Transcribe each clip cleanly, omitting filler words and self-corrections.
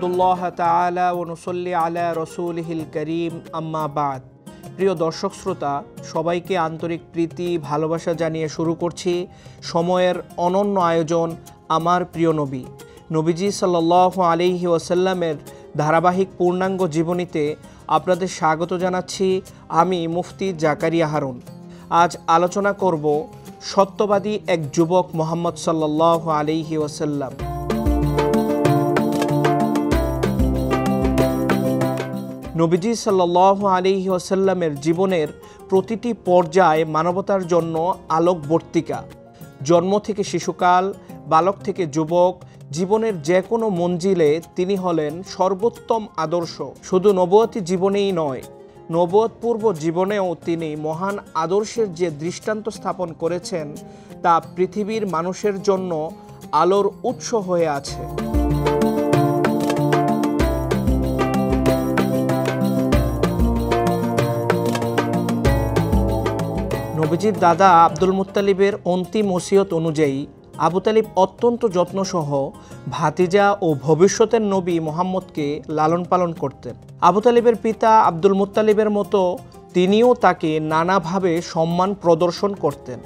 নাহমাদুল্লাহ তাআলা ওয়া নুসাল্লি আলা রাসূলিহিল কারীম আম্মা বাদ। প্রিয় দর্শক শ্রোতা, সবাইকে আন্তরিক প্রীতি ভালোবাসা জানিয়ে শুরু করছি সময়ের অনন্য আয়োজন আমার প্রিয় নবী। নবীজি সাল্লাল্লাহু আলাইহি ওয়াসাল্লামের ধারাবাহিক পূর্ণাঙ্গ জীবনীতে আপনাদের স্বাগত জানাচ্ছি আমি মুফতি জাকারিয়া হারুন। আজ আলোচনা করব সত্যবাদী এক যুবক মুহাম্মদ সাল্লাল্লাহু আলাইহি ওয়াসাল্লাম। নবীজি সাল্লাল্লাহু আলাইহি ওয়াসাল্লামের জীবনের প্রতিটি পর্যায় মানবতার জন্য আলোকবর্তিকা। জন্ম থেকে শিশুকাল, বালক থেকে যুবক, জীবনের যে কোনো মঞ্জিলে তিনি হলেন সর্বোত্তম আদর্শ। শুধু নবুয়তি জীবনেই নয়, নবুয়ত পূর্ব জীবনেও তিনি মহান আদর্শের যে দৃষ্টান্ত স্থাপন করেছেন তা পৃথিবীর মানুষের জন্য আলোর উৎস হয়ে আছে। নবীজির দাদা আব্দুল মুত্তালিবের অন্তিম ওসিয়ত অনুযায়ী আবু তালিব অত্যন্ত যত্নসহ ভাতিজা ও ভবিষ্যতের নবী মুহাম্মদকে লালন পালন করতেন। আবু তালিবের পিতা আব্দুল মুত্তালিবের মতো তিনিও তাকে নানাভাবে সম্মান প্রদর্শন করতেন।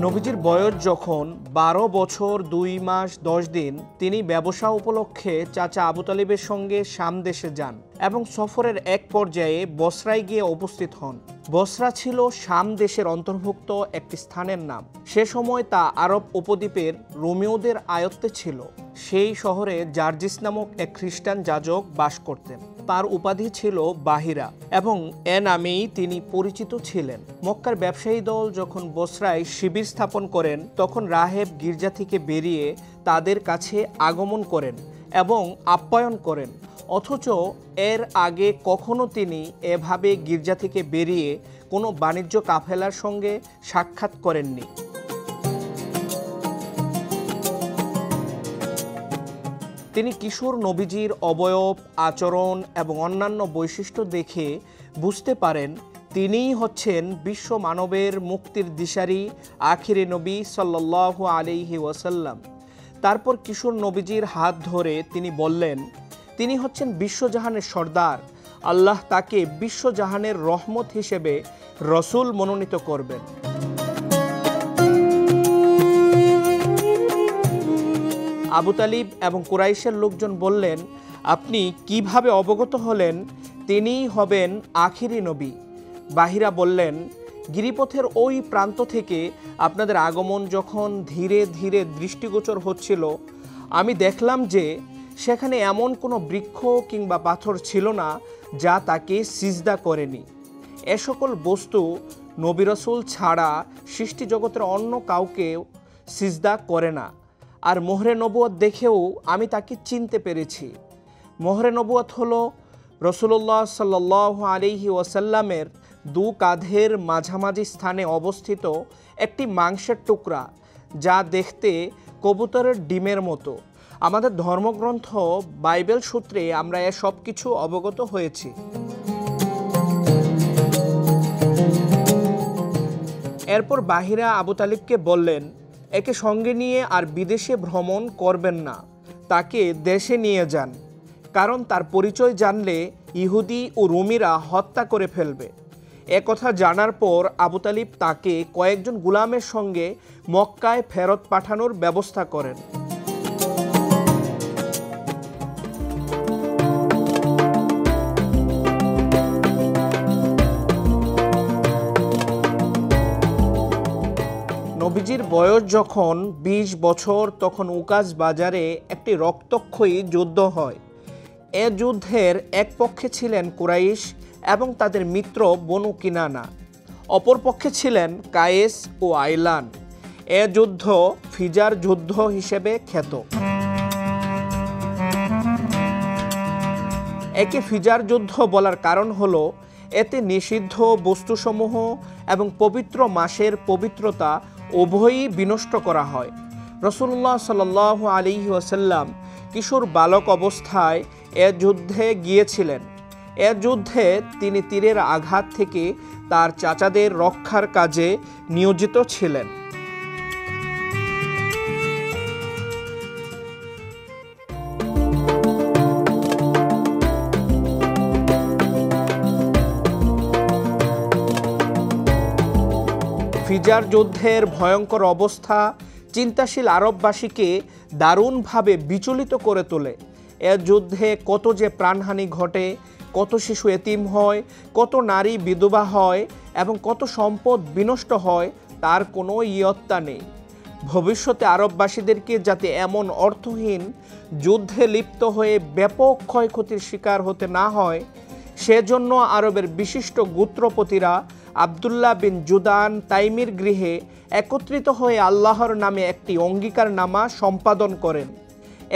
নবীজির বয়স যখন 12 বছর 2 মাস 10 দিন, তিনি ব্যবসা উপলক্ষে চাচা আবু তালিবের সঙ্গে শাম দেশে যান এবং সফরের এক পর্যায়ে বসরায় গিয়ে উপস্থিত হন। বসরা ছিল শাম দেশের অন্তর্ভুক্ত একটি স্থানের নাম। সে সময় তা আরব উপদ্বীপের রোমীয়দের আয়ত্তে ছিল। সেই শহরে জার্জিস নামক এক খ্রিস্টান যাজক বাস করতেন। তার উপাধি ছিল বাহিরা এবং এ নামেই তিনি পরিচিত ছিলেন। মক্কার ব্যবসায়ী দল যখন বসরায় শিবির স্থাপন করেন, তখন রাহেব গির্জা থেকে বেরিয়ে তাদের কাছে আগমন করেন এবং আপ্যায়ন করেন। অথচ এর আগে কখনো তিনি এভাবে গির্জা থেকে বেরিয়ে কোনো বাণিজ্য কাফেলার সঙ্গে সাক্ষাৎ করেননি। তিনি কিশোর নবীজির অবয়ব, আচরণ এবং অন্যান্য বৈশিষ্ট্য দেখে বুঝতে পারেন তিনিই হচ্ছেন বিশ্ব মানবের মুক্তির দিশারি আখিরে নবী সাল্লাল্লাহু আলাইহি ওয়াসাল্লাম। তারপর কিশোর নবীজির হাত ধরে তিনি বললেন, তিনি হচ্ছেন বিশ্বজাহানের সর্দার। আল্লাহ তাকে বিশ্বজাহানের রহমত হিসেবে রসুল মনোনীত করবেন। আবু তালিব এবং কুরাইশের লোকজন বললেন, আপনি কিভাবে অবগত হলেন তিনিই হবেন আখিরি নবী? বাহিরা বললেন, গিরিপথের ওই প্রান্ত থেকে আপনাদের আগমন যখন ধীরে ধীরে দৃষ্টিগোচর হচ্ছিল, আমি দেখলাম যে সেখানে এমন কোনো বৃক্ষ কিংবা পাথর ছিল না যা তাকে সিজদা করেনি। এ সকল বস্তু নবী রাসূল ছাড়া সৃষ্টি জগতের অন্য কাউকে সিজদা করে না। আর মোহরে নবুয়ত দেখেও আমি তাকে চিনতে পেরেছি। মোহরে নবুয়ত হলো রাসূলুল্লাহ সাল্লাল্লাহু আলাইহি ওয়াসাল্লামের দু কাঁধের মাঝামাঝি স্থানে অবস্থিত একটি মাংসের টুকরা, যা দেখতে কবুতরের ডিমের মতো। আমাদের ধর্মগ্রন্থ বাইবেল সূত্রে আমরা এ সব কিছু অবগত হয়েছি। এরপর বাহিরা আবু তালিবকে বললেন, একে সঙ্গে নিয়ে আর বিদেশে ভ্রমণ করবেন না, তাকে দেশে নিয়ে যান, কারণ তার পরিচয় জানলে ইহুদি ও রোমীরা হত্যা করে ফেলবে। একথা জানার পর আবু তালিব তাকে কয়েকজন গুলামের সঙ্গে মক্কায় ফেরত পাঠানোর ব্যবস্থা করেন। নবীজির বয়স যখন 20 বছর, তখন উকাজ বাজারে একটি রক্তক্ষয়ী যুদ্ধ হয়। এ যুদ্ধের এক পক্ষে ছিলেন কুরাইশ এবং তাদের মিত্র বনু কিনানা, অপর পক্ষে ছিলেন কায়েস ও আইলান। এ যুদ্ধ ফিজার যুদ্ধ হিসেবে খ্যাত। একে ফিজার যুদ্ধ বলার কারণ হলো এতে নিষিদ্ধ বস্তুসমূহ এবং পবিত্র মাসের পবিত্রতা উভয়ই বিনষ্ট করা হয়। রাসূলুল্লাহ সাল্লাল্লাহু আলাইহি ওয়াসাল্লাম কিশোর বালক অবস্থায় এ যুদ্ধে গিয়েছিলেন এ যুদ্ধে তিনি তীরের আঘাত থেকে তার চাচাদের রক্ষার কাজে নিয়োজিত ছিলেন। ফিজার যুদ্ধের ভয়ঙ্কর অবস্থা চিন্তাশীল আরববাসীকে দারুণভাবে বিচলিত করে তোলে। এ যুদ্ধে কত যে প্রাণহানি ঘটে, কত শিশু এতিম হয়, কত নারী বিধবা হয় এবং কত সম্পদ বিনষ্ট হয় তার কোনো ইয়ত্তা নেই। ভবিষ্যতে আরববাসীদেরকে যাতে এমন অর্থহীন যুদ্ধে লিপ্ত হয়ে ব্যাপক ক্ষয়ক্ষতির শিকার হতে না হয়, সেজন্য আরবের বিশিষ্ট গোত্রপতিরা আবদুল্লাহ বিন জুদান তাইমির গৃহে একত্রিত হয়ে আল্লাহর নামে একটি অঙ্গীকারনামা সম্পাদন করেন।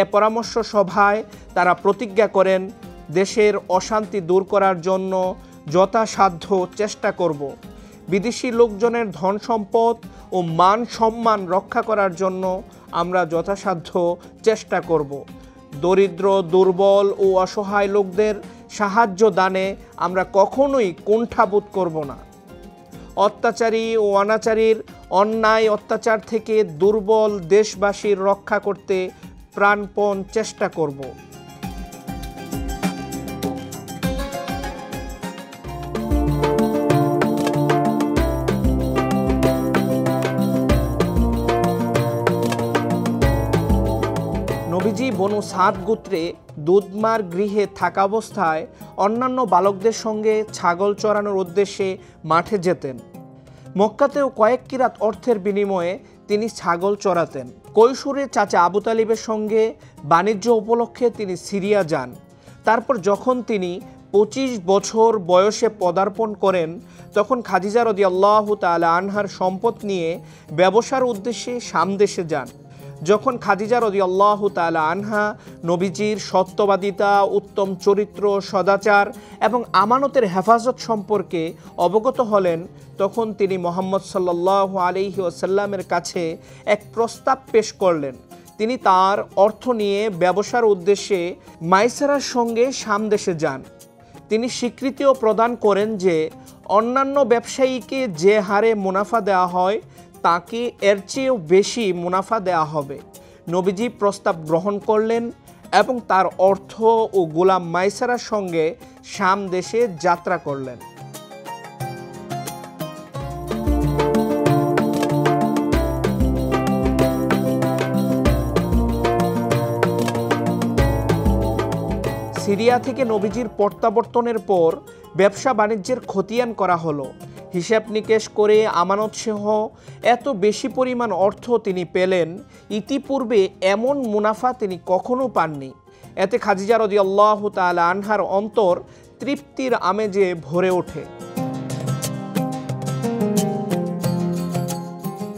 এ পরামর্শ সভায় তারা প্রতিজ্ঞা করেন, দেশের অশান্তি দূর করার জন্য যথাসাধ্য চেষ্টা করব। বিদেশি লোকজনের ধন সম্পদ ও মান সম্মান রক্ষা করার জন্য আমরা যথাসাধ্য চেষ্টা করব। দরিদ্র, দুর্বল ও অসহায় লোকদের সাহায্য দানে আমরা কখনোই কুণ্ঠাবোধ করব না। অত্যাচারী ও অনাচারীর অন্যায় অত্যাচার থেকে দুর্বল দেশবাসীর রক্ষা করতে প্রাণপণ চেষ্টা করব। নবীজি বনু সাদ গোত্রে দুধমার গৃহে থাকা অবস্থায় অন্যান্য বালকদের সঙ্গে ছাগল চড়ানোর উদ্দেশ্যে মাঠে যেতেন। মক্কাতেও কয়েক কিরাত অর্থের বিনিময়ে তিনি ছাগল চড়াতেন। কৈশোরে চাচা আবু তালিবের সঙ্গে বাণিজ্য উপলক্ষে তিনি সিরিয়া যান। তারপর যখন তিনি 25 বছর বয়সে পদার্পণ করেন, তখন খাদিজা রাদিয়াল্লাহু তাআলা আনহার সম্পদ নিয়ে ব্যবসার উদ্দেশ্যে শাম দেশে যান। যখন খাদিজা রাদিয়াল্লাহু তাআলা আনহা নবীজির সত্যবাদিতা, উত্তম চরিত্র, সদাচার এবং আমানতের হেফাজত সম্পর্কে অবগত হলেন, তখন তিনি মুহাম্মদ সাল্লাল্লাহু আলাইহি ওয়াসাল্লামের কাছে এক প্রস্তাব পেশ করলেন। তিনি তার অর্থ নিয়ে ব্যবসার উদ্দেশ্যে মাইসারার সঙ্গে শাম দেশে যান। তিনি স্বীকৃতিও প্রদান করেন যে অন্যান্য ব্যবসায়ীকে যে হারে মুনাফা দেওয়া হয় তাকে এর চেয়েও বেশি মুনাফা দেওয়া হবে। নবীজি প্রস্তাব গ্রহণ করলেন এবং তার অর্থ ও গোলাম মাইসারার সঙ্গে শাম দেশে যাত্রা করলেন। সিরিয়া থেকে নবীজির প্রত্যাবর্তনের পর ব্যবসা বাণিজ্যের খতিয়ান করা হলো। হিসাব নিকেশ করে আমানতসহ এত বেশি পরিমাণ অর্থ তিনি পেলেন, ইতিপূর্বে এমন মুনাফা তিনি কখনো পাননি। এতে খাদিজা রাদিয়াল্লাহু তাআলা আনহার অন্তর তৃপ্তির আমেজে ভরে ওঠে।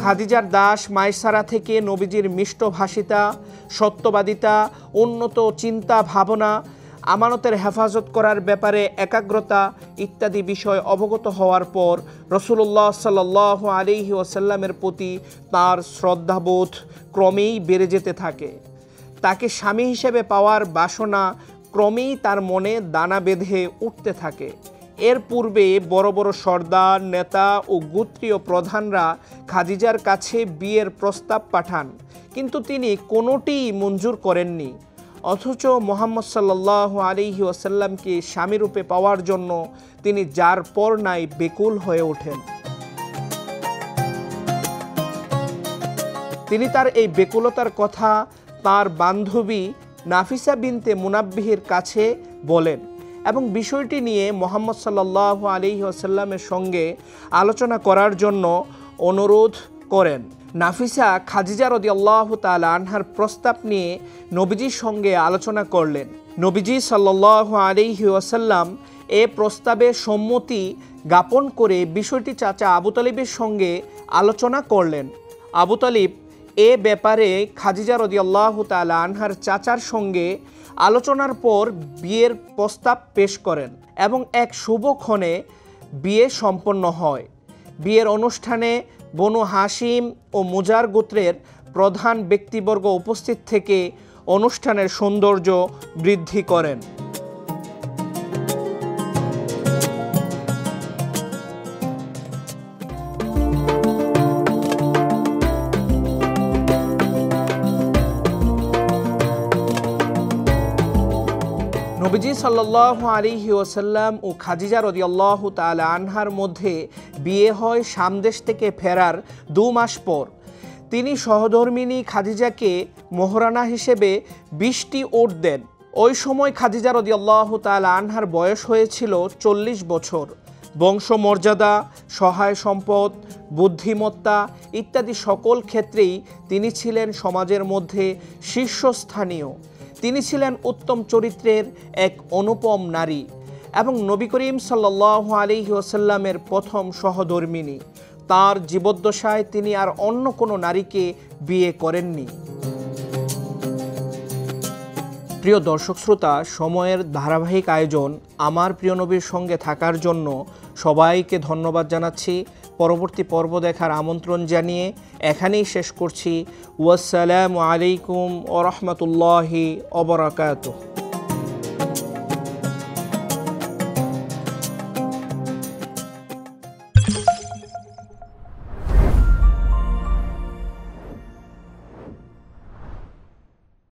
খাদিজার দাস মাইসারা থেকে নবীজির মিষ্টভাষিতা, সত্যবাদিতা, উন্নত চিন্তা ভাবনা, আমানতের হেফাজত করার ব্যাপারে একাগ্রতা ইত্যাদি বিষয় অবগত হওয়ার পর রাসূলুল্লাহ সাল্লাল্লাহু আলাইহি ওয়াসাল্লামের প্রতি তার শ্রদ্ধাবোধ ক্রমেই বেড়ে যেতে থাকে। তাকে স্বামী হিসেবে পাওয়ার বাসনা ক্রমেই তার মনে দানা বেঁধে উঠতে থাকে। এর পূর্বে বড় বড় সর্দার, নেতা ও গোত্রীয় প্রধানরা খাদিজার কাছে বিয়ের প্রস্তাব পাঠান, কিন্তু তিনি কোনোটিই মঞ্জুর করেননি। অথচ মুহাম্মদ সাল্লাল্লাহু আলাইহি ওয়াসাল্লামকে স্বামীরূপে পাওয়ার জন্য তিনি যার পর নাই বেকুল হয়ে ওঠেন। তিনি তার এই বেকুলতার কথা তার বান্ধবী নাফিসা বিনতে মুনাব্বিহির কাছে বলেন এবং বিষয়টি নিয়ে মুহাম্মদ সাল্লাল্লাহু আলাইহি ওয়াসাল্লামের সঙ্গে আলোচনা করার জন্য অনুরোধ করেন। নাফিসা খাদিজা রাদিয়াল্লাহু তাআলা আনহার প্রস্তাব নিয়ে নবীজির সঙ্গে আলোচনা করলেন। নবীজি সাল্লাল্লাহু আলাইহি ওয়াসাল্লাম এ প্রস্তাবে সম্মতি জ্ঞাপন করে বিষয়টি চাচা আবু তালিবের সঙ্গে আলোচনা করলেন। আবু তালিব এ ব্যাপারে খাদিজা রাদিয়াল্লাহু তাআলা আনহার চাচার সঙ্গে আলোচনার পর বিয়ের প্রস্তাব পেশ করেন এবং এক শুভক্ষণে বিয়ে সম্পন্ন হয়। বিয়ের অনুষ্ঠানে বনু হাশিম ও মুজার গোত্রের প্রধান ব্যক্তিবর্গ উপস্থিত থেকে অনুষ্ঠানের সৌন্দর্য বৃদ্ধি করেন। নবীজি সাল্লাল্লাহু আলাইহি ওয়াসাল্লাম ও খাদিজা রাদিয়াল্লাহু তাআলা আনহার মধ্যে বিয়ে হয় শাম দেশ থেকে ফেরার 2 মাস পর। তিনি সহধর্মিণী খাদিজাকে মোহরানা হিসেবে 20টি উট দেন। ওই সময় খাদিজা রাদিয়াল্লাহু তাআলা আনহার বয়স হয়েছিল 40 বছর। বংশমর্যাদা, সহায় সম্পদ, বুদ্ধিমত্তা ইত্যাদি সকল ক্ষেত্রেই তিনি ছিলেন সমাজের মধ্যে শীর্ষস্থানীয়। তিনি ছিলেন উত্তম চরিত্রের এক অনুপম নারী এবং নবী করিম সাল্লাল্লাহু আলাইহি ওয়াসাল্লামের প্রথম সহধর্মিণী। তার জীবদ্দশায় তিনি আর অন্য কোনো নারীকে বিয়ে করেননি। প্রিয় দর্শক শ্রোতা, সময়ের ধারাবাহিক আয়োজন আমার প্রিয় নবীর সঙ্গে থাকার জন্য সবাইকে ধন্যবাদ জানাচ্ছি। পরবর্তী পর্ব দেখার আমন্ত্রণ জানিয়ে এখানেই শেষ করছি। ওয়াসসালামু আলাইকুম ওয়া রাহমাতুল্লাহি ওয়া বারাকাতুহু।